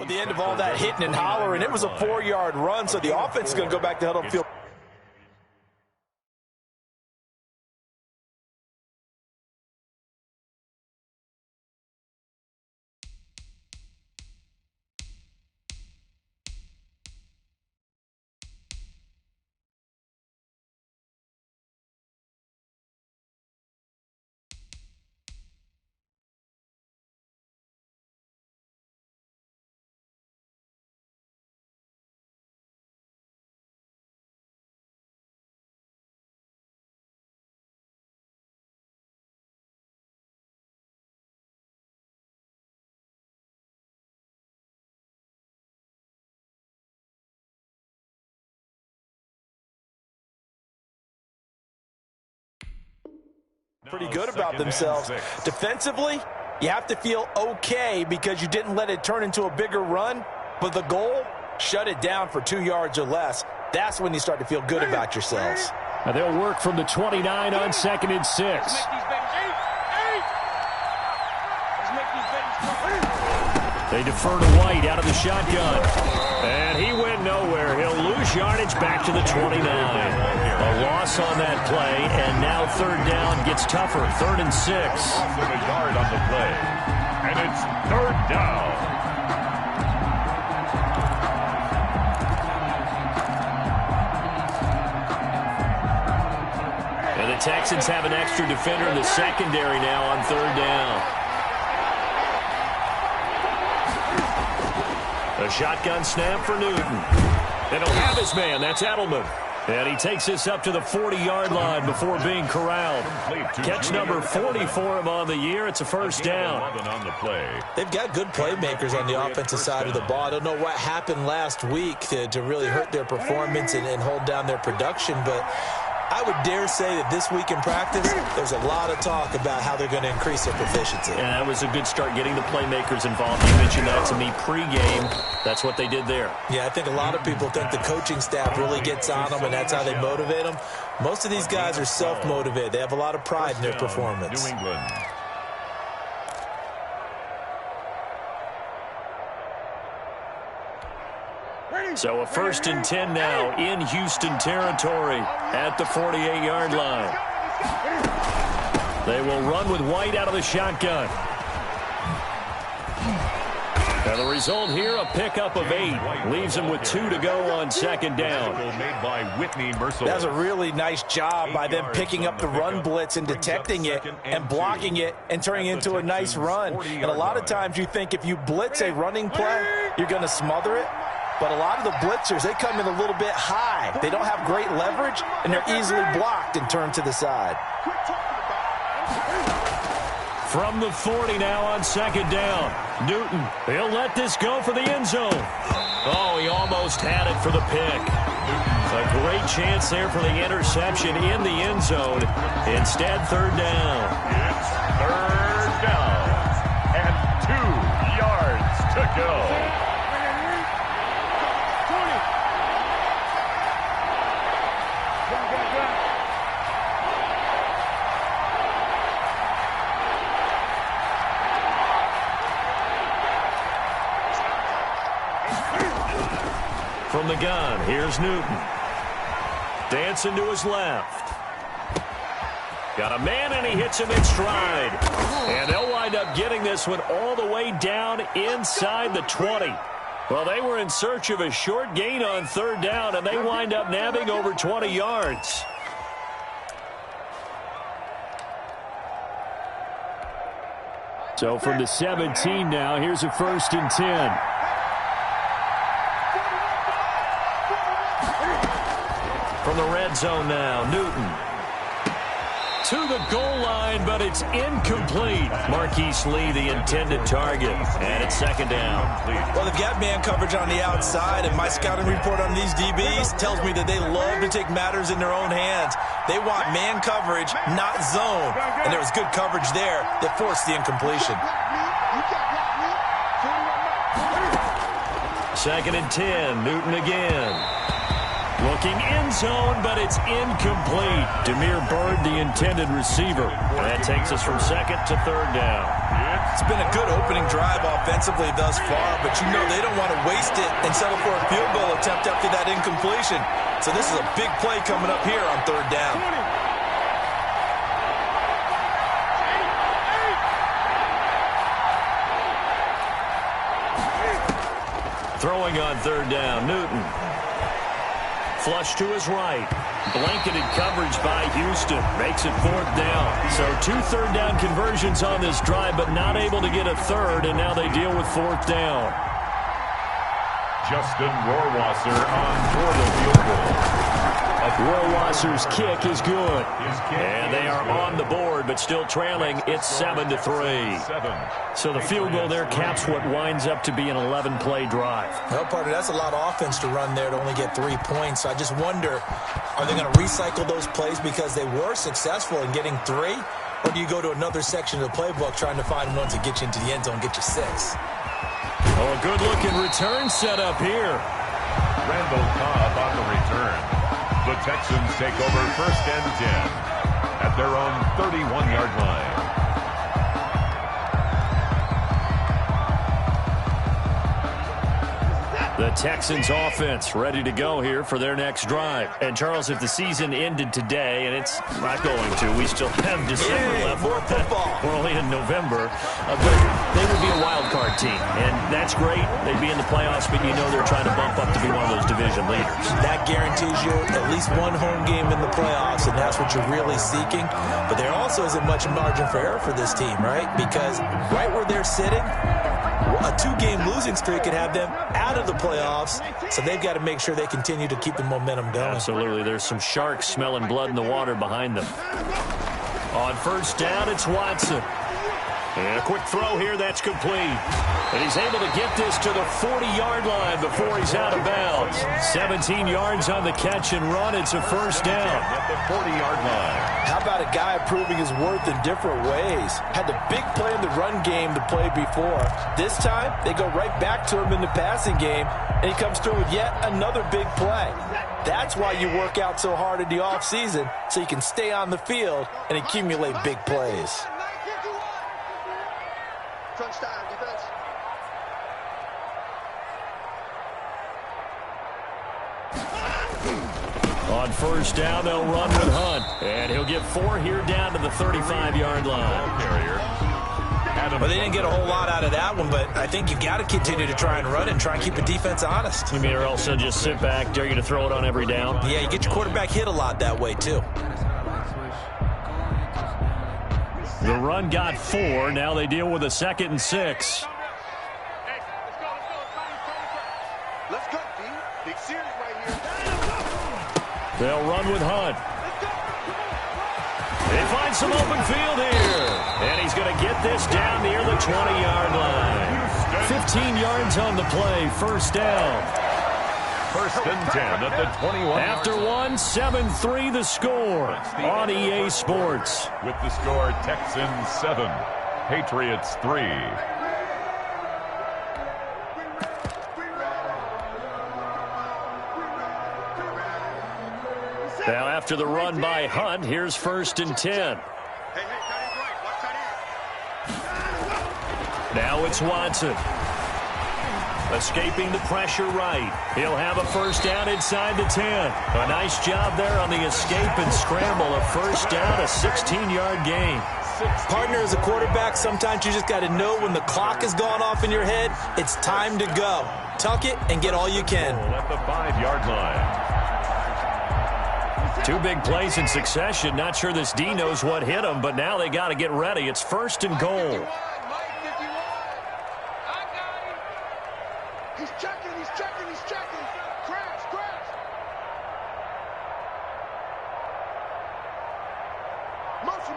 At the end of all that hitting and hollering, it was a 4-yard run, so the offense is going to go back to huddle field. Pretty good about themselves. Defensively, you have to feel okay because you didn't let it turn into a bigger run, but the goal, shut it down for 2 yards or less. That's when you start to feel good about yourselves. Now they'll work from the 29 on 2nd and 6. They defer to White out of the shotgun. And he went nowhere. He'll lose yardage back to the 29. A loss on that play, and now 3rd down gets tougher. 3rd and 6. Loss of a yard on the play. And it's 3rd down. And the Texans have an extra defender in the secondary now on 3rd down. A shotgun snap for Newton. And he'll have his man. That's Edelman. And he takes this up to the 40-yard line before being corralled. Catch number 40 for him on the year. It's a 1st down. They've got good playmakers on the offensive side of the ball. I don't know what happened last week to really hurt their performance and hold down their production, but I would dare say that this week in practice, there's a lot of talk about how they're going to increase their proficiency. And that was a good start, getting the playmakers involved. You mentioned that to me pregame. That's what they did there. Yeah, I think a lot of people think the coaching staff really gets on them, and that's how they motivate them. Most of these guys are self-motivated. They have a lot of pride in their performance. New England. So a 1st and 10 now in Houston territory at the 48-yard line. They will run with White out of the shotgun. And the result here, a pickup of 8. Leaves them with 2 to go on 2nd down. That was a really nice job by them picking up the run blitz and detecting it and blocking it and turning it into a nice run. And a lot of times you think if you blitz a running play, you're going to smother it. But a lot of the blitzers, they come in a little bit high. They don't have great leverage, and they're easily blocked and turned to the side. From the 40 now on 2nd down. Newton, he'll let this go for the end zone. Oh, he almost had it for the pick. A great chance there for the interception in the end zone. Instead, 3rd down. It's 3rd down. And 2 yards to go. From the gun, here's Newton. Dancing to his left. Got a man, and he hits him in stride. And they'll wind up getting this one all the way down inside the 20. Well, they were in search of a short gain on 3rd down, and they wind up nabbing over 20 yards. So from the 17 now, here's a 1st and 10. From the red zone now, Newton. To the goal line, but it's incomplete. Marquise Lee, the intended target, and it's 2nd down. Well, they've got man coverage on the outside, and my scouting report on these DBs tells me that they love to take matters in their own hands. They want man coverage, not zone, and there was good coverage there that forced the incompletion. 2nd and 10, Newton again. Looking in zone, but it's incomplete. Demir Bird, the intended receiver. And that takes us from second to third down. It's been a good opening drive offensively thus far, but you know they don't want to waste it and settle for a field goal attempt after that incompletion. So this is a big play coming up here on third down. Throwing on third down, Newton. Flush to his right. Blanketed coverage by Houston. Makes it fourth down. So 2 third-down conversions on this drive, but not able to get a third, and now they deal with fourth down. Justin Rohrwasser on for the field goal. Rohrwasser's kick is good. And they are on the board, but still trailing. It's 7-3. So the field goal there caps what winds up to be an 11-play drive. Well, partner, that's a lot of offense to run there to only get 3 points. So I just wonder, are they going to recycle those plays because they were successful in getting 3? Or do you go to another section of the playbook trying to find one to get you into the end zone and get you 6? Oh, a good-looking return set up here. Randall Cobb on the return. The Texans take over first and 10 at their own 31-yard line. The Texans offense ready to go here for their next drive. And, Charles, if the season ended today, and it's not going to, we still have December left. More football. We're only in November. But they would be a wild card team. And that's great. They'd be in the playoffs, but you know they're trying to bump up to be one of those division leaders. That guarantees you at least one home game in the playoffs, and that's what you're really seeking. But there also isn't much margin for error for this team, right? Because right where they're sitting, a 2-game losing streak could have them out of the playoffs, so they've got to make sure they continue to keep the momentum going. Absolutely. There's some sharks smelling blood in the water behind them. On first down, it's Watson. And a quick throw here, that's complete. And he's able to get this to the 40-yard line before he's out of bounds. 17 yards on the catch and run. It's a first down. At the 40-yard line. How about a guy proving his worth in different ways? Had the big play in the run game to play before. This time, they go right back to him in the passing game, and he comes through with yet another big play. That's why you work out so hard in the offseason, so you can stay on the field and accumulate big plays. Touchdown, defense. On first down, they'll run with Hunt. And he'll get 4 here down to the 35-yard line. Well, they didn't get a whole lot out of that one, but I think you've got to continue to try and run it and try and keep the defense honest. You mean or else they'll just sit back, dare you to throw it on every down? Yeah, you get your quarterback hit a lot that way, too. The run got 4. Now they deal with a 2nd and 6. Let's go, D. Big series right here. They'll run with Hunt. They find some open field here. And he's going to get this down near the 20-yard line. 15 yards on the play. First down. First and 10 at the 21. After 7-3 the score on EA Sports. With the score, Texans 7, Patriots 3. Now after the run by Hunt, here's first and 10. Now it's Watson. Escaping the pressure right. He'll have a first down inside the 10. A nice job there on the escape and scramble. A first down, a 16-yard gain. Partner, as a quarterback, sometimes you just got to know when the clock has gone off in your head, it's time to go. Tuck it and get all you can. At the 5-yard line. 2 big plays in succession. Not sure this D knows what hit him, but now they got to get ready. It's first and goal. He's checking. Crash. Motion.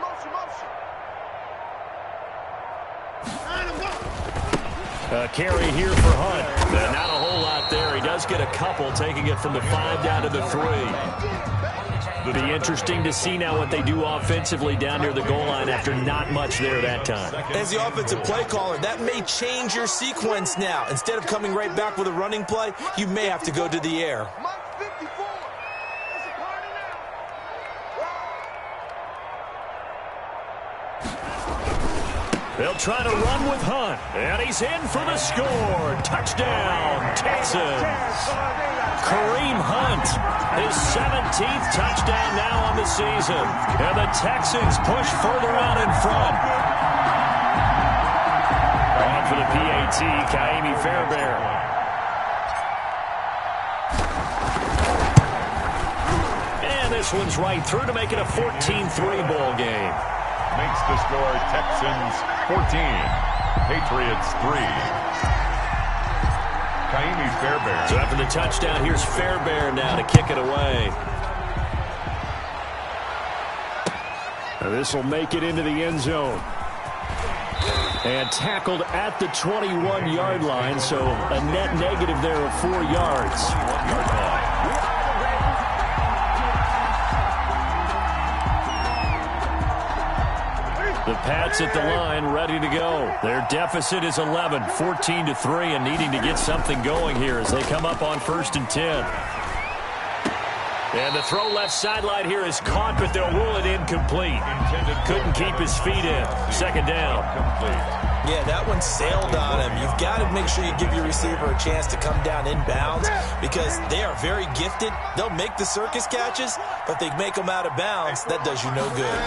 A carry here for Hunt. Not a whole lot there. He does get a couple, taking it from the 5 down to the 3. It'll be interesting to see now what they do offensively down near the goal line after not much there that time. As the offensive play caller, that may change your sequence now. Instead of coming right back with a running play, you may have to go to the air. They'll try to run with Hunt, and he's in for the score. Touchdown, Texans. Kareem Hunt, his 17th touchdown now on the season, and the Texans push further out in front. On for the PAT, Kaimi Fairbairn. And this one's right through to make it a 14-3 ball game. Makes the score Texans 14, Patriots 3. Kaimi Fairbairn. So after the touchdown, here's Fairbairn now to kick it away. This will make it into the end zone. And tackled at the 21-yard line, so a net negative there of 4 yards. The Pats at the line, ready to go. Their deficit is 11, 14-3, and needing to get something going here as they come up on 1st and 10. And the throw left sideline here is caught, but they'll rule it incomplete. Couldn't keep his feet in. 2nd down. Yeah, that one sailed on him. You've got to make sure you give your receiver a chance to come down inbounds because they are very gifted. They'll make the circus catches, but they make them out of bounds. That does you no good.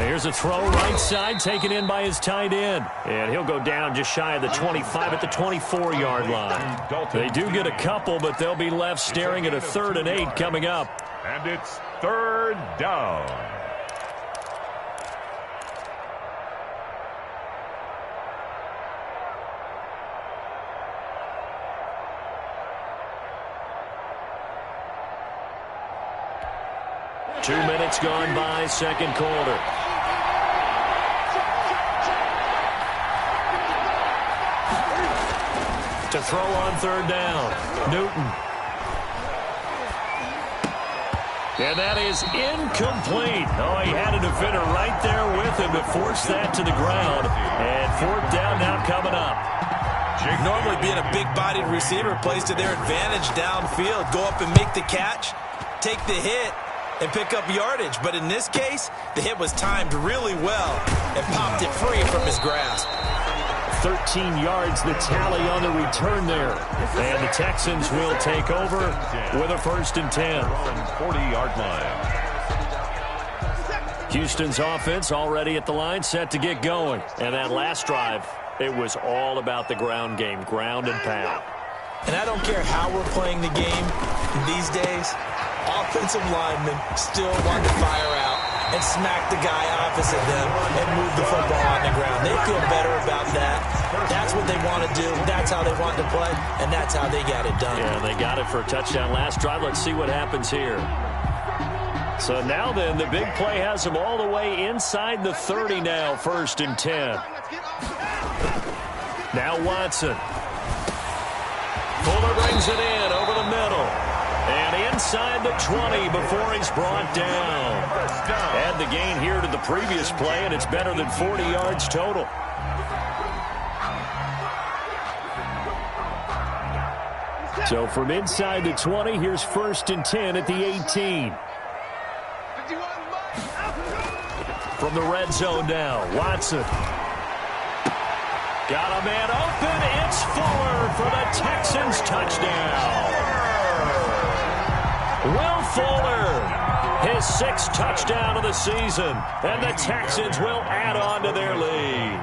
Here's a throw right side taken in by his tight end. And he'll go down just shy of the 25 at the 24-yard line. They do get a couple, but they'll be left staring at a 3rd and 8 coming up. And it's 3rd down. Two minutes gone by, 2nd quarter. To throw on 3rd down, Newton. And that is incomplete. Oh, he had a defender right there with him to force that to the ground. And 4th down now coming up. Normally being a big-bodied receiver plays to their advantage downfield. Go up and make the catch, take the hit, and pick up yardage. But in this case, the hit was timed really well and popped it free from his grasp. 13 yards, the tally on the return there. And the Texans will take over with a 1st and 10. 40-yard line. Houston's offense already at the line, set to get going. And that last drive, it was all about the ground game, ground and pound. And I don't care how we're playing the game these days, offensive linemen still want to fire out and smack the guy opposite them and move the football on the ground. They feel better about that. That's what they want to do. That's how they want to play, and that's how they got it done. Yeah, they got it for a touchdown last drive. Let's see what happens here. So now then, the big play has them all the way inside the 30 now, 1st and 10. Now Watson. Fuller brings it in over the middle. And inside the 20 before he's brought down. Add the gain here to the previous play, and it's better than 40 yards total. So from inside the 20, here's 1st and 10 at the 18. From the red zone now, Watson. Got a man open. It's Fuller for the Texans touchdown. Will Fuller, his 6th touchdown of the season, and the Texans will add on to their lead.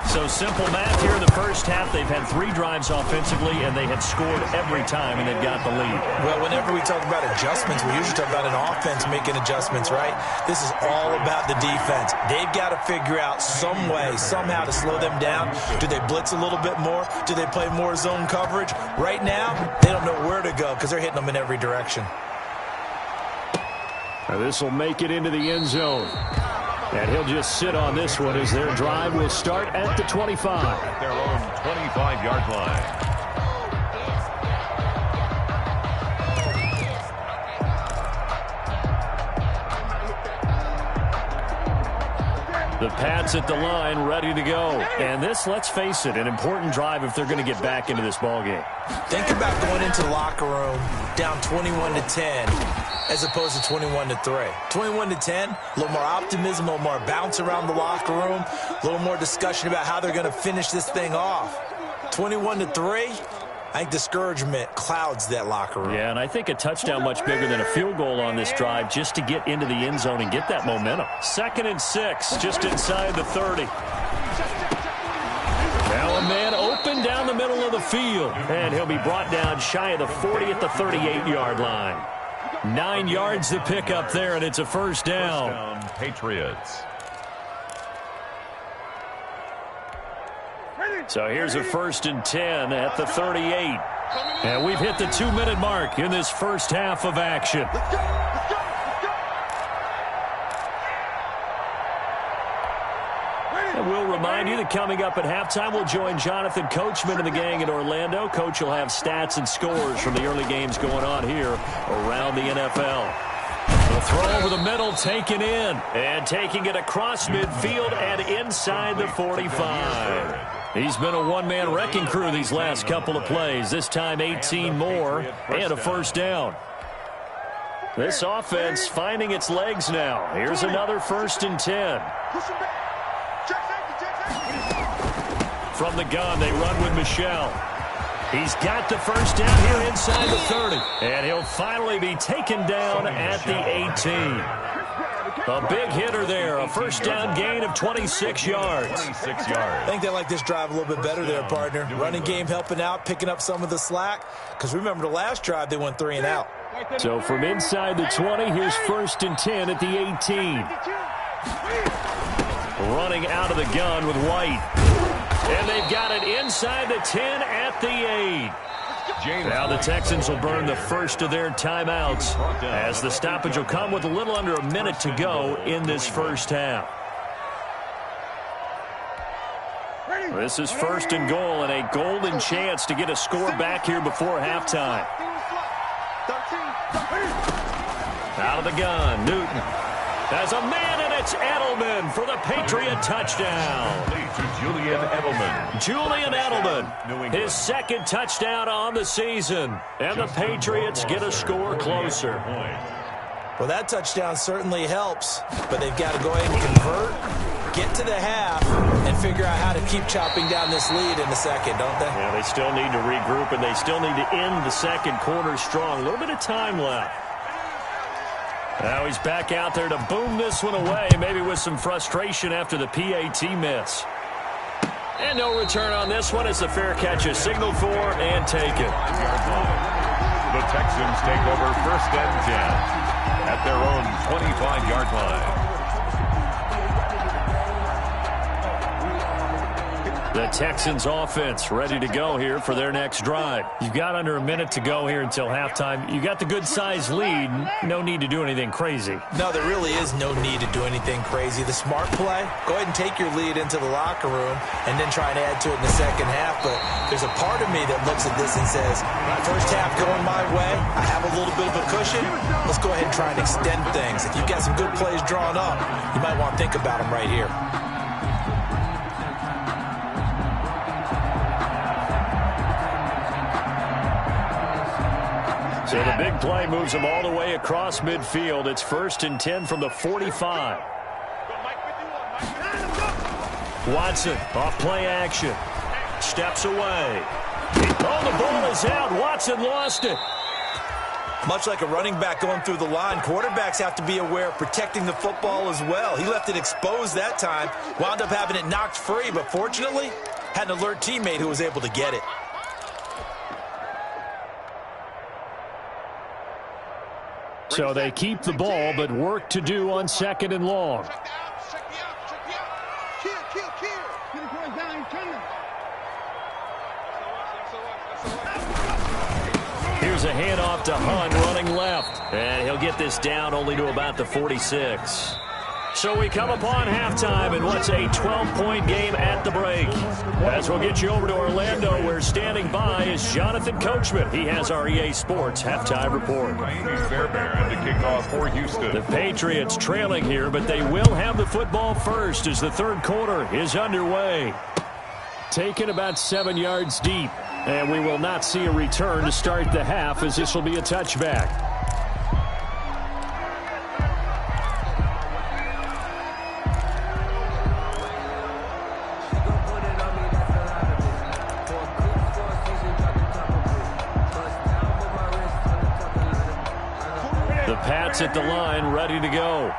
So simple math here in the first half. They've had 3 drives offensively, and they have scored every time, and they've got the lead. Well, whenever we talk about adjustments, we usually talk about an offense making adjustments, right? This is all about the defense. They've got to figure out some way, somehow to slow them down. Do they blitz a little bit more? Do they play more zone coverage? Right now, they don't know where to go because they're hitting them in every direction. Now this will make it into the end zone. And he'll just sit on this one as their drive will start at the 25. At their own 25-yard line. The Pats at the line, ready to go. And this, let's face it, an important drive if they're going to get back into this ballgame. Think about going into the locker room down 21-10 as opposed to 21-3. 21-10, a little more optimism, a little more bounce around the locker room, a little more discussion about how they're going to finish this thing off. 21-3, I think discouragement clouds that locker room. Yeah, and I think a touchdown much bigger than a field goal on this drive just to get into the end zone and get that momentum. 2nd and 6, just inside the 30. Now a man open down the middle of the field, and he'll be brought down shy of the 40 at the 38-yard line. 9 yards to pick up there, and it's a first down. First down, Patriots. So here's a 1st and 10 at the 38. And we've hit the 2-minute mark in this first half of action. And we'll remind you that coming up at halftime, we'll join Jonathan Coachman and the gang in Orlando. Coach will have stats and scores from the early games going on here around the NFL. The throw over the middle, taken in. And taking it across midfield and inside the 45. He's been a one-man wrecking crew these last couple of plays. This time 18 more and a first down. This offense finding its legs now. Here's another 1st and 10. From the gun, they run with Mchef. He's got the first down here inside the 30. And he'll finally be taken down at the 18. A big hitter there. A first down gain of 26 yards. 26 yards. I think they like this drive a little bit better there, partner. Running game helping out, picking up some of the slack. Because remember the last drive, they went 3 and out. So from inside the 20, here's 1st and 10 at the 18. Running out of the gun with White. And they've got it inside the 10 at the 8. Now the Texans will burn the first of their timeouts as the stoppage will come with a little under a minute to go in this first half. This is 1st and goal and a golden chance to get a score back here before halftime. Out of the gun, Newton. There's a man, and it's Edelman for the Patriot touchdown. To Julian Edelman. Julian Edelman, his 2nd touchdown on the season. And the Patriots get a score closer. Well, that touchdown certainly helps, but they've got to go ahead and convert, get to the half, and figure out how to keep chopping down this lead in the second, don't they? Yeah, they still need to regroup, and they still need to end the second quarter strong. A little bit of time left. Now he's back out there to boom this one away, maybe with some frustration after the PAT miss. And no return on this one as the fair catch is signaled for and taken. The Texans take over 1st and 10 at their own 25-yard line. The Texans offense ready to go here for their next drive. You've got under a minute to go here until halftime. You got the good-sized lead. No need to do anything crazy. No, there really is no need to do anything crazy. The smart play, go ahead and take your lead into the locker room and then try and add to it in the second half. But there's a part of me that looks at this and says, first half going my way, I have a little bit of a cushion. Let's go ahead and try and extend things. If you've got some good plays drawn up, you might want to think about them right here. So the big play moves them all the way across midfield. It's 1st and 10 from the 45. Watson off play action. Steps away. Oh, the ball is out. Watson lost it. Much like a running back going through the line, quarterbacks have to be aware of protecting the football as well. He left it exposed that time, wound up having it knocked free, but fortunately had an alert teammate who was able to get it. So they keep the ball, but work to do on 2nd and long. Here's a handoff to Hunt running left. And he'll get this down only to about the 46. So we come upon halftime in what's a 12-point game at the break. As we'll get you over to Orlando, where standing by is Jonathan Coachman. He has our EA Sports halftime report. Fairbairn to kick off for Houston. The Patriots trailing here, but they will have the football first as the third quarter is underway. Taken about 7 yards deep, and we will not see a return to start the half as this will be a touchback. Pats at the line, ready to go.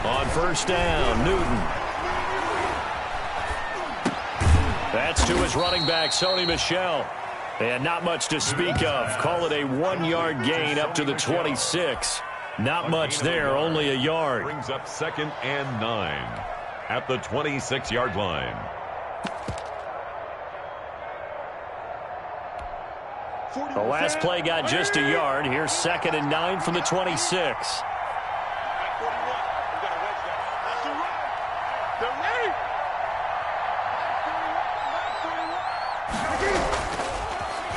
On first down, Newton. That's to his running back, Sony Michel. And not much to speak of. Call it a 1-yard gain up to the 26. Not much there, only a yard. Brings up 2nd and 9. At the 26-yard line. The last play got just a yard. Here's 2nd and 9 from the 26.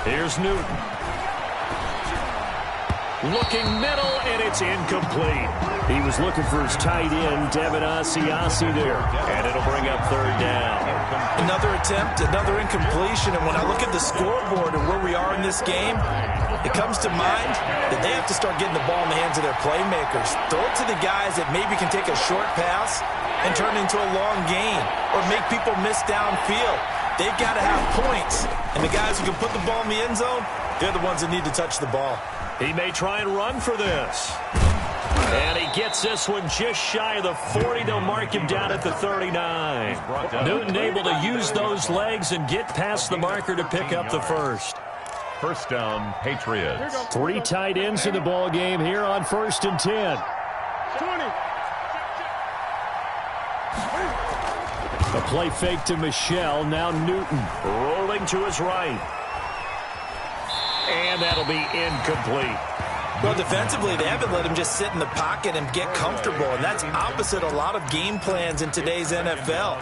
Here's Newton. Looking middle, and it's incomplete. He was looking for his tight end, Devin Asiasi there. And it'll bring up 3rd down. Another attempt, another incompletion. And when I look at the scoreboard and where we are in this game, it comes to mind that they have to start getting the ball in the hands of their playmakers. Throw it to the guys that maybe can take a short pass and turn it into a long gain or make people miss downfield. They've got to have points. And the guys who can put the ball in the end zone, they're the ones that need to touch the ball. He may try and run for this. And he gets this one just shy of the 40. They'll mark him down at the 39. Newton able to use those legs and get past the marker to pick up the first. First down, Patriots. 3 tight ends in the ball game here on 1st and 10. 20. A play fake to Michel. Now Newton rolling to his right. And that'll be incomplete. Well, defensively, they haven't let him just sit in the pocket and get comfortable, and that's opposite a lot of game plans in today's NFL.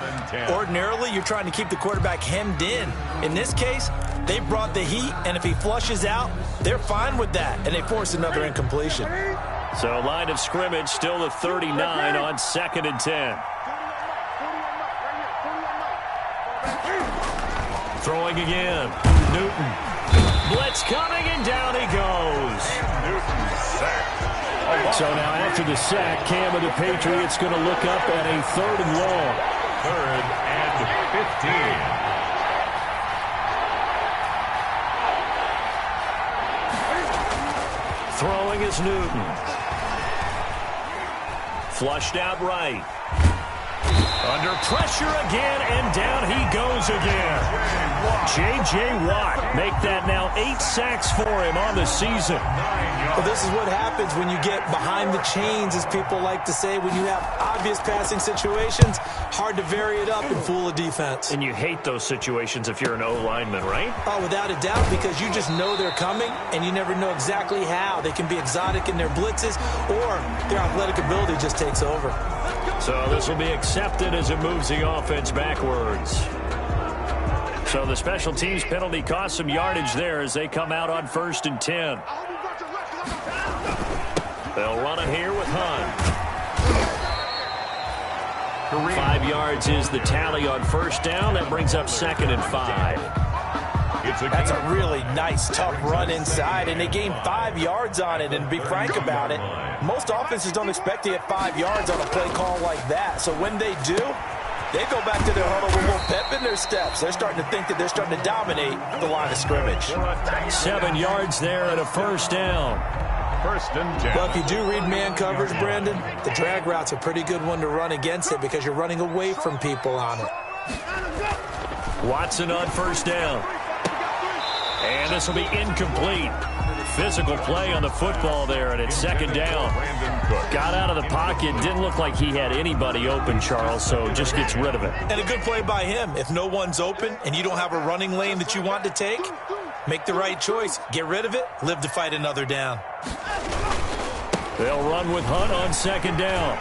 Ordinarily, you're trying to keep the quarterback hemmed in. In this case, they brought the heat, and if he flushes out, they're fine with that, and they force another incompletion. So line of scrimmage still the 39 on 2nd and 10. Throwing again. Newton. Blitz coming, and down he goes. So now after the sack, Cam of the Patriots going to look up at a 3rd and long. 3rd and 15. Throwing is Newton. Flushed out right. Under pressure again, and down he goes again. J.J. Watt make that now 8 sacks for him on the season. Well, this is what happens when you get behind the chains, as people like to say. When you have obvious passing situations, hard to vary it up and fool a defense. And you hate those situations if you're an O-lineman, right? Oh, without a doubt, because you just know they're coming, and you never know exactly how. They can be exotic in their blitzes, or their athletic ability just takes over. So this will be accepted as it moves the offense backwards. So the special teams penalty cost some yardage there as they come out on 1st and 10. They'll run it here with Hunt. 5 yards is the tally on 1st down. That brings up 2nd and 5. That's a really nice, tough run inside, and they gained 5 yards on it. And to be frank about it, most offenses don't expect to get 5 yards on a play call like that. So when they do, they go back to their huddle with a little pep in their steps. They're starting to think that they're starting to dominate the line of scrimmage. 7 yards there and a 1st down. 1st and 10. Well, if you do read man coverage, Brandon, the drag route's a pretty good one to run against it because you're running away from people on it. Watson on 1st down. And this will be incomplete. physical play on the football there, and it's second down. Got out of the pocket. Didn't look like he had anybody open, Charles, so just gets rid of it. And a good play by him. If no one's open and you don't have a running lane that you want to take, make the right choice. Get rid of it. Live to fight another down. They'll run with Hunt on second down.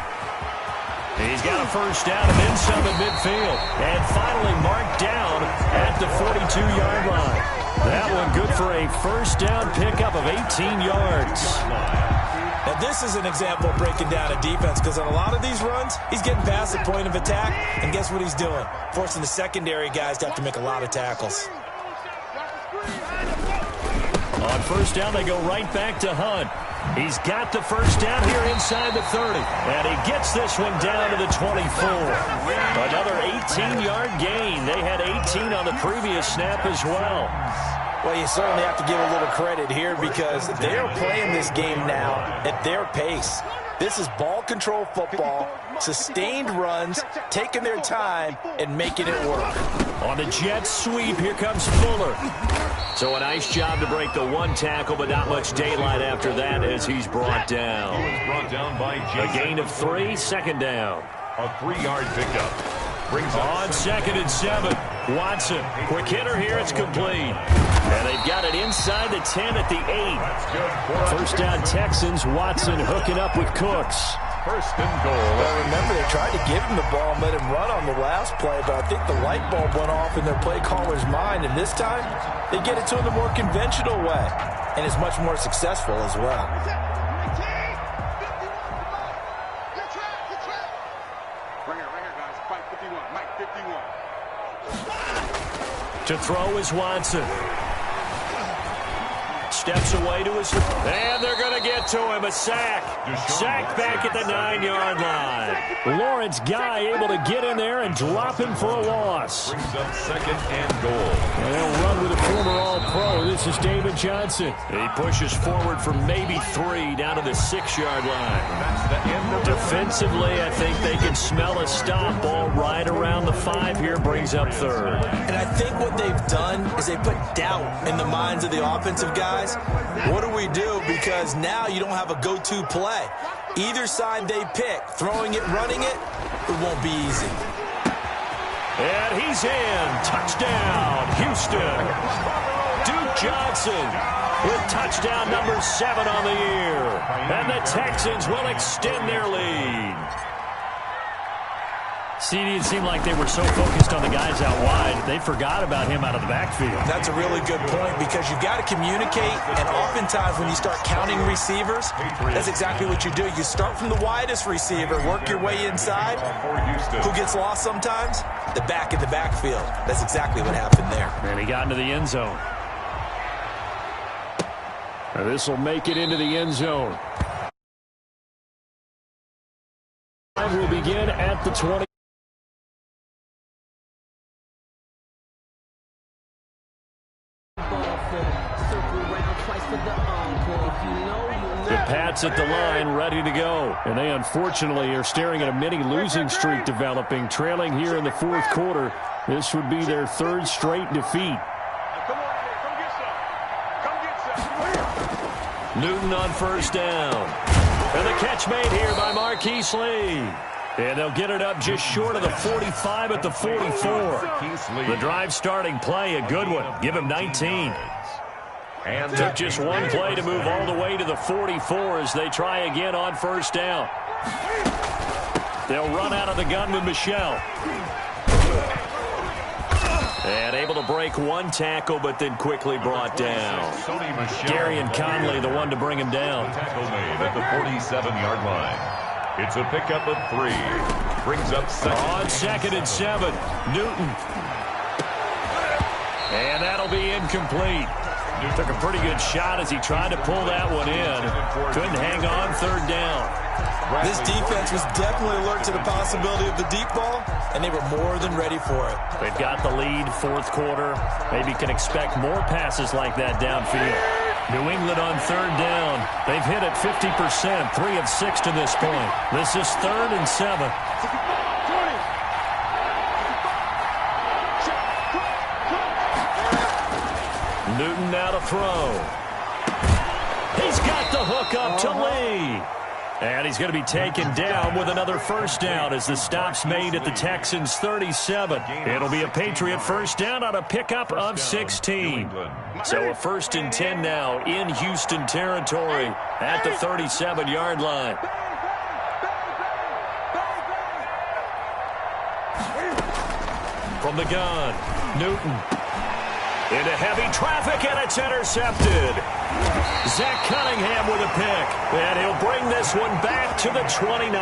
He's got a first down and then some at midfield. And finally marked down at the 42-yard line. That one good for a first down pickup of 18 yards. Now this is an example of breaking down a defense, because on a lot of these runs, he's getting past the point of attack, and guess what he's doing? Forcing the secondary guys to have to make a lot of tackles. On first down, they go right back to Hunt. He's got the first down here inside the 30. And he gets this one down to the 24. Another 18-yard gain. They had 18 on the previous snap as well. Well, you certainly have to give a little credit here, because they are playing this game now at their pace. This is ball control football, sustained runs, taking their time, and making it work. On the jet sweep, here comes Fuller. So a nice job to break the one tackle, but not much daylight after that as he's brought down. He was brought down by a gain of 3, second down. A 3-yard pickup. Brings on 2nd and 7. Watson, quick hitter here, it's complete. And they've got it inside the 10 at the 8. First down Texans, Watson hooking up with Cooks. First and goal. Well, remember, they tried to give him the ball and let him run on the last play, but I think the light bulb went off in their play caller's mind, and this time they get it to him the more conventional way, and is much more successful as well. To throw is Watson. Steps away to his... And they're going to get to him. A sack. Sack back at the 9-yard line. Lawrence Guy able to get in there and drop him for a loss. Brings up 2nd and goal. And they'll run with a former All-Pro. This is David Johnson. He pushes forward for maybe 3 down to the 6-yard line. That's the end of defensively, I think they can smell a stop ball right around the 5 here. Brings up 3rd. And I think what they've done is they put doubt in the minds of the offensive guys. What do we do? Because now you don't have a go-to play. Either side they pick, throwing it, running it, it won't be easy. And he's in. Touchdown, Houston. Duke Johnson with touchdown number 7 on the year. And the Texans will extend their lead. CD, it seemed like they were so focused on the guys out wide, they forgot about him out of the backfield. That's a really good point, because you've got to communicate, and oftentimes when you start counting receivers, that's exactly what you do. You start from the widest receiver, work your way inside. Who gets lost sometimes? The back in the backfield. That's exactly what happened there. And he got into the end zone. And this will make it into the end zone. Will begin at the 20. The Pats at the line, ready to go. And they unfortunately are staring at a mini losing streak developing, trailing here in the 4th quarter. This would be their 3rd straight defeat. Newton on first down. And the catch made here by Marquise Lee. And they'll get it up just short of the 45 at the 44. The drive starting play, a good one. Give him 19. And took just one play to move all the way to the 44 as they try again on first down. They'll run out of the gun with Michel. And able to break one tackle, but then quickly brought down. Gary and Conley, the one to bring him down. Tackle made at the 47-yard line. It's a pickup of 3. Brings up 2nd. On 2nd and 7, Newton. And that'll be incomplete. Took a pretty good shot as he tried to pull that one in. Couldn't hang on, 3rd down. This defense was definitely alert to the possibility of the deep ball, and they were more than ready for it. They've got the lead, 4th quarter. Maybe can expect more passes like that downfield. New England on 3rd down. They've hit it 50%, 3 of 6 to this point. This is 3rd and 7. Newton now to throw. got the hook up to Lee. And he's going to be taken down with another first down as the stop's made at the Texans' 37. It'll be a Patriot first down on a pickup of 16. So a 1st and 10 now in Houston territory at the 37-yard line. From the gun, Newton. Into heavy traffic, and it's intercepted. Zach Cunningham with a pick, and he'll bring this one back to the 29.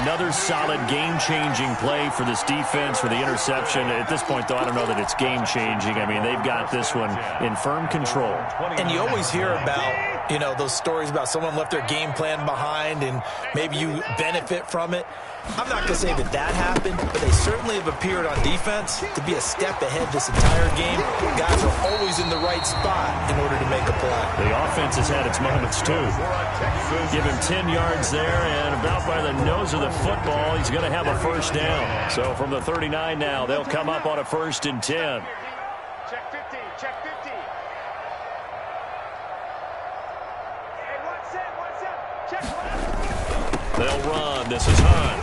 Another solid game-changing play for this defense for the interception. At this point, though, I don't know that it's game-changing. I mean, they've got this one in firm control. And you always hear about, you know, those stories about someone left their game plan behind and maybe you benefit from it. I'm not going to say that that happened, but they certainly have appeared on defense to be a step ahead this entire game. Guys are always in the right spot in order to make a play. The offense has had its moments, too. Give him 10 yards there, and about by the nose of the football, he's going to have a first down. So from the 39 now, they'll come up on a 1st and 10. Check 50, check 50. Hey, what's up? Check They'll run. This is Hunt.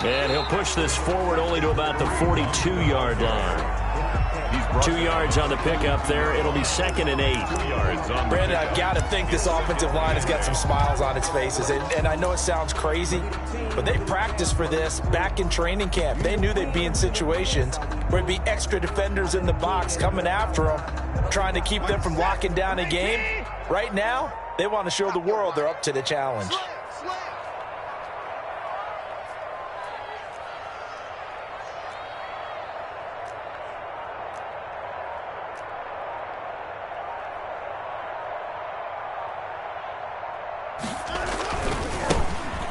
And he'll push this forward only to about the 42-yard line. 2 yards on the pickup there. It'll be 2nd and 8. Brandon, I've got to think this offensive line has got some smiles on its faces. And I know it sounds crazy, but they practiced for this back in training camp. They knew they'd be in situations where there'd be extra defenders in the box coming after them, trying to keep them from locking down a game. Right now, they want to show the world they're up to the challenge.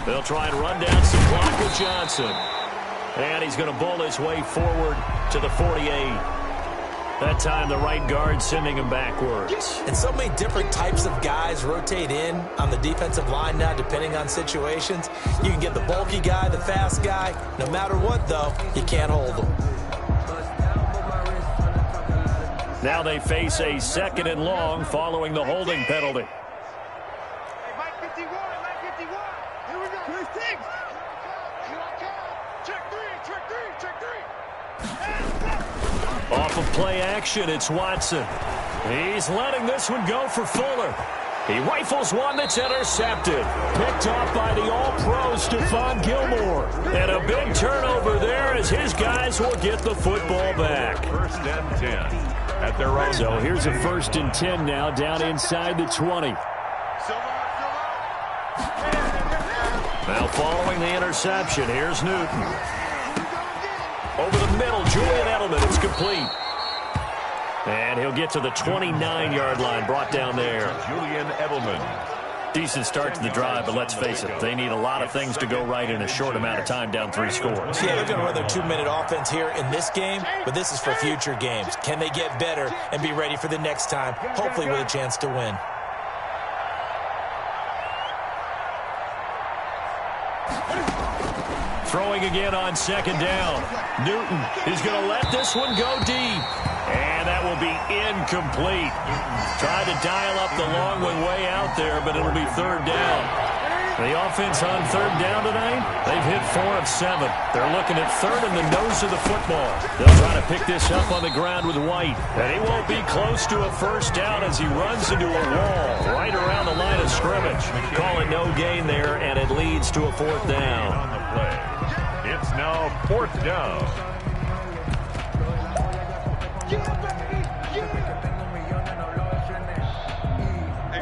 They'll try and run down some clock with Johnson. And he's going to bowl his way forward to the 48. That time the right guard sending him backwards. And so many different types of guys rotate in on the defensive line now depending on situations. You can get the bulky guy, the fast guy. No matter what, though, you can't hold them. Now they face a 2nd and long following the holding penalty. Hey, Mike 51, Mike 51. Here we go. Here's things. Check three. Off of play action, it's Watson. He's letting this one go for Fuller. He rifles one that's intercepted. Picked off by the all-pro Stephon Gilmore. And a big turnover there as his guys will get the football back. 1st and 10 at their own. So here's a 1st and 10 now down inside the 20. Now following the interception, here's Newton. Over the middle, Julian Edelman, it's complete. And he'll get to the 29-yard line, brought down there. Julian Edelman. Decent start to the drive, but let's face it, they need a lot of things to go right in a short amount of time, down 3 scores. Yeah, they're going to run their 2-minute offense here in this game, but this is for future games. Can they get better and be ready for the next time, hopefully with a chance to win? Throwing again on 2nd down. Newton is going to let this one go deep. And that will be incomplete. Tried to dial up the long one way out there, but it'll be 3rd down. The offense on 3rd down tonight, they've hit 4 of 7. They're looking at 3rd in the nose of the football. They'll try to pick this up on the ground with White. And he won't be close to a first down as he runs into a wall right around the line of scrimmage. Call it no gain there, and it leads to a 4th down. On the play. It's now 4th down.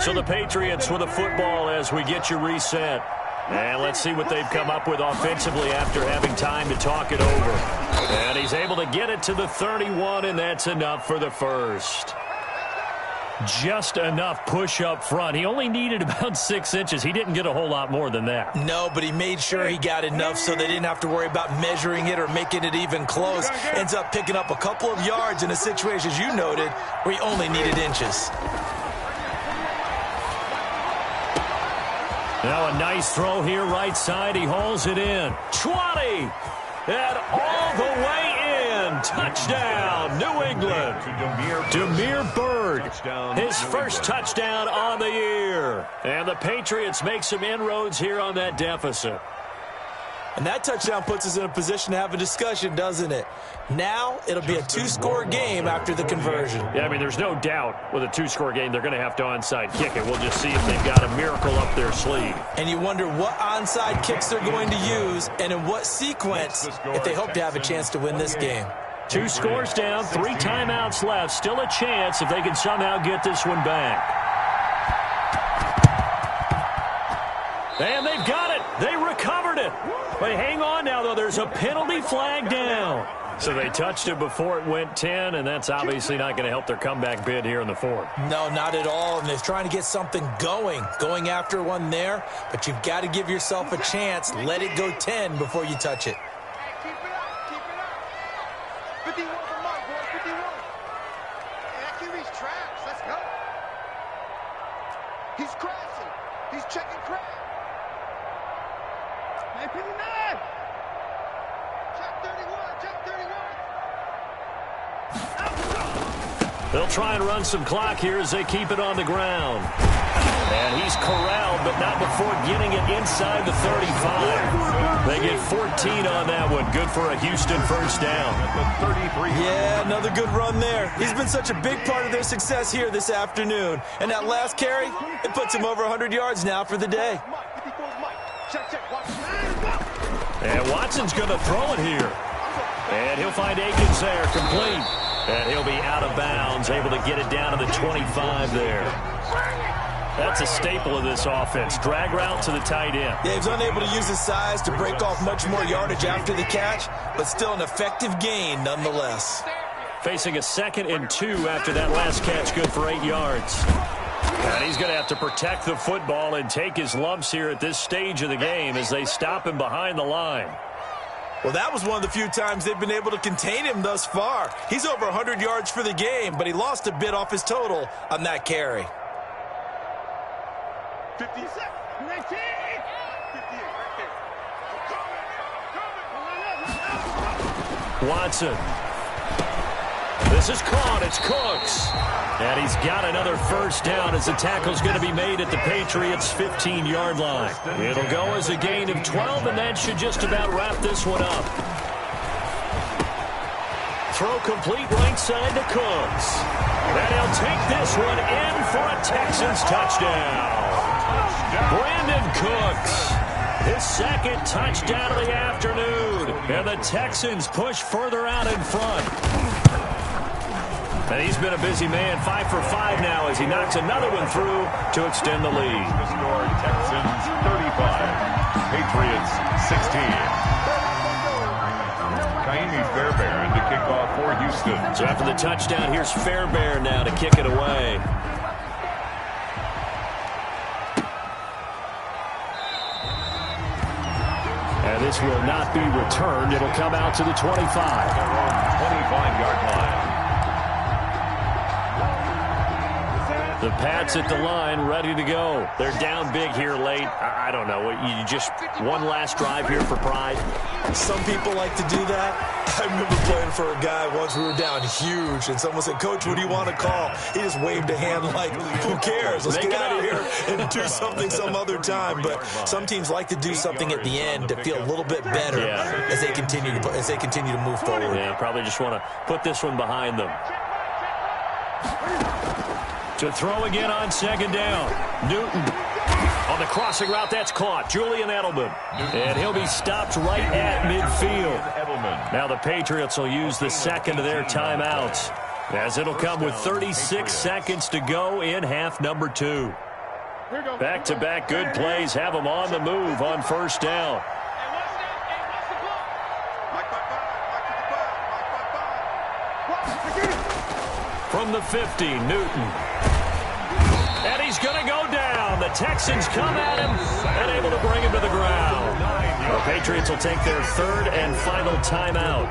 So the Patriots with the football as we get you reset. And let's see what they've come up with offensively after having time to talk it over. And he's able to get it to the 31, and that's enough for the first. Just enough push up front. He only needed about 6 inches. He didn't get a whole lot more than that. No, but he made sure he got enough so they didn't have to worry about measuring it or making it even close. Ends up picking up a couple of yards in a situation, as you noted, where he only needed inches. Now a nice throw here right side. He hauls it in. 20! And all the way in. him. Touchdown, New England. Demir Bird, his first touchdown on the year. And the Patriots make some inroads here on that deficit. And that touchdown puts us in a position to have a discussion, doesn't it? Now it'll be a two-score game after the conversion. Yeah, I mean, there's no doubt with a two-score game they're going to have to onside kick it. We'll just see if they've got a miracle up their sleeve. And you wonder what onside kicks they're going to use and in what sequence if they hope to have a chance to win this game. 2 scores down, 3 timeouts left. Still a chance if they can somehow get this one back. And they've got it. They recovered it. But hang on now, though. There's a penalty flag down. So they touched it before it went 10, and that's obviously not going to help their comeback bid here in the fourth. No, not at all. And they're trying to get something going after one there. But you've got to give yourself a chance. Let it go 10 before you touch it. Keep it up. Keep it up. 51 for Mike, boys. 51. And that can reach traps. Let's go. He's crashing. He's checking crap. 59. Check 31. Check 31. They'll try and run some clock here as they keep it on the ground. And he's corralled, but not before getting it inside the 35. They get 14 on that one. Good for a Houston first down. Yeah, another good run there. He's been such a big part of their success here this afternoon. And that last carry, it puts him over 100 yards now for the day. And Watson's going to throw it here. And he'll find Akins there, complete. And he'll be out of bounds, able to get it down to the 25 there. That's a staple of this offense. Drag route to the tight end. Yeah, he's unable to use his size to break off much more yardage after the catch, but still an effective gain nonetheless. Facing a 2nd and 2 after that last catch, good for 8 yards. And he's going to have to protect the football and take his lumps here at this stage of the game as they stop him behind the line. Well, that was one of the few times they've been able to contain him thus far. He's over 100 yards for the game, but he lost a bit off his total on that carry. 57, 19, 58, right there. Watson. This is caught. It's Cooks. And he's got another first down as the tackle's going to be made at the Patriots' 15-yard line. It'll go as a gain of 12, and that should just about wrap this one up. Throw complete right side to Cooks. And he'll take this one in for a Texans touchdown. Brandon Cooks, his 2nd touchdown of the afternoon. And the Texans push further out in front. And he's been a busy man, 5 for 5 now as he knocks another one through to extend the lead. The score, Texans 35, Patriots 16. Kaimi Fairbairn to kick off for Houston. So after the touchdown, here's Fairbairn now to kick it away. And this will not be returned. It'll come out to the 25. 25-yard line. The Pats at the line, ready to go. They're down big here late. I don't know. You just one last drive here for pride. Some people like to do that. I remember playing for a guy once. We were down huge, and someone said, "Coach, what do you want to call?" He just waved a hand like, "Who cares? Let's get out of here and do something some other time." But some teams like to do something at the end to feel a little bit better as they continue to move forward. Yeah, probably just want to put this one behind them. To throw again on 2nd down. Newton on the crossing route. That's caught. Julian Edelman. And he'll be stopped right at midfield. Now the Patriots will use the 2nd of their timeouts, as it'll come with 36 seconds to go in half number 2. Back-to-back good plays have them on the move on first down. From the 50, Newton. And he's going to go down. The Texans come at him and able to bring him to the ground. The Patriots will take their 3rd and final timeout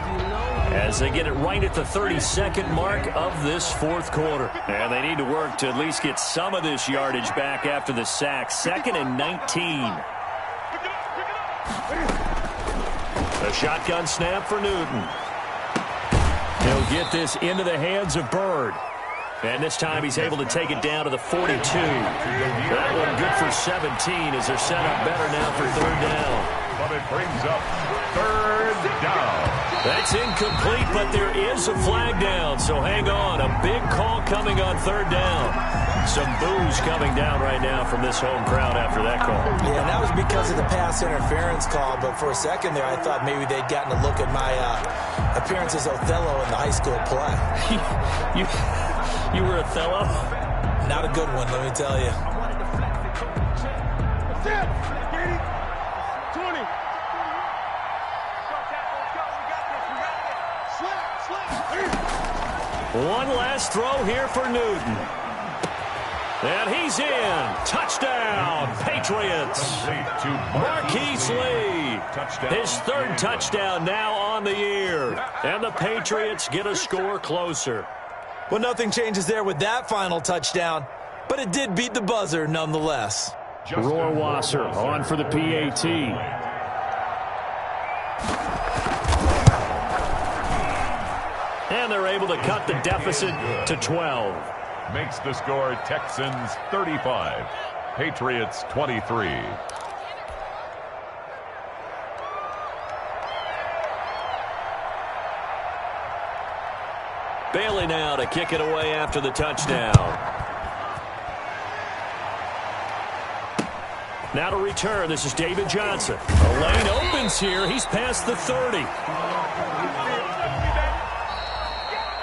as they get it right at the 32nd mark of this 4th quarter. And they need to work to at least get some of this yardage back after the sack. 2nd and 19. A shotgun snap for Newton. He'll get this into the hands of Bird. And this time he's able to take it down to the 42. That one good for 17 as they're set up better now for third down. But it brings up third down. That's incomplete, but there is a flag down, so hang on. A big call coming on third down. Some boos coming down right now from this home crowd after that call. Yeah, and that was because of the pass interference call, but for a second there I thought maybe they'd gotten a look at my appearance as Othello in the high school play. You were Othello? Not a good one, let me tell you. 20. One last throw here for Newton. And he's in. Touchdown, Patriots. Marquise Lee. His third touchdown now on the year. And the Patriots get a score closer. Well, nothing changes there with that final touchdown, but it did beat the buzzer nonetheless. Rohrwasser on for the PAT. And they're able to cut the deficit to 12. Makes the score Texans 35, Patriots 23. Bailey now to kick it away after the touchdown. Now to return, this is David Johnson. The lane opens here. He's past the 30.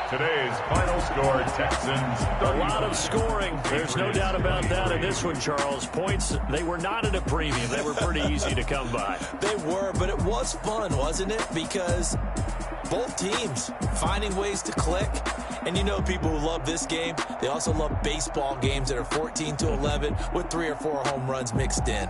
Today's final score, Texans 30. A lot of scoring. There's no doubt about that in this one, Charles. Points, they were not at a premium. They were pretty easy to come by. They were, but it was fun, wasn't it? Because both teams finding ways to click. And you know people who love this game, they also love baseball games that are 14-11 with 3 or 4 home runs mixed in.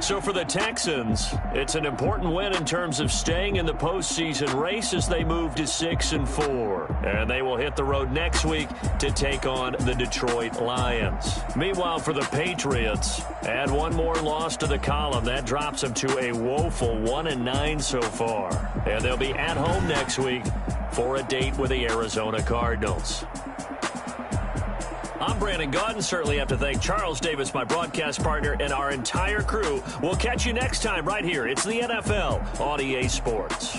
So for the Texans, it's an important win in terms of staying in the postseason race as they move to 6-4. And they will hit the road next week to take on the Detroit Lions. Meanwhile, for the Patriots, add one more loss to the column. That drops them to a woeful 1-9 so far. And they'll be at home next week for a date with the Arizona Cardinals. I'm Brandon Gaudin. Certainly have to thank Charles Davis, my broadcast partner, and our entire crew. We'll catch you next time right here. It's the NFL on EA Sports.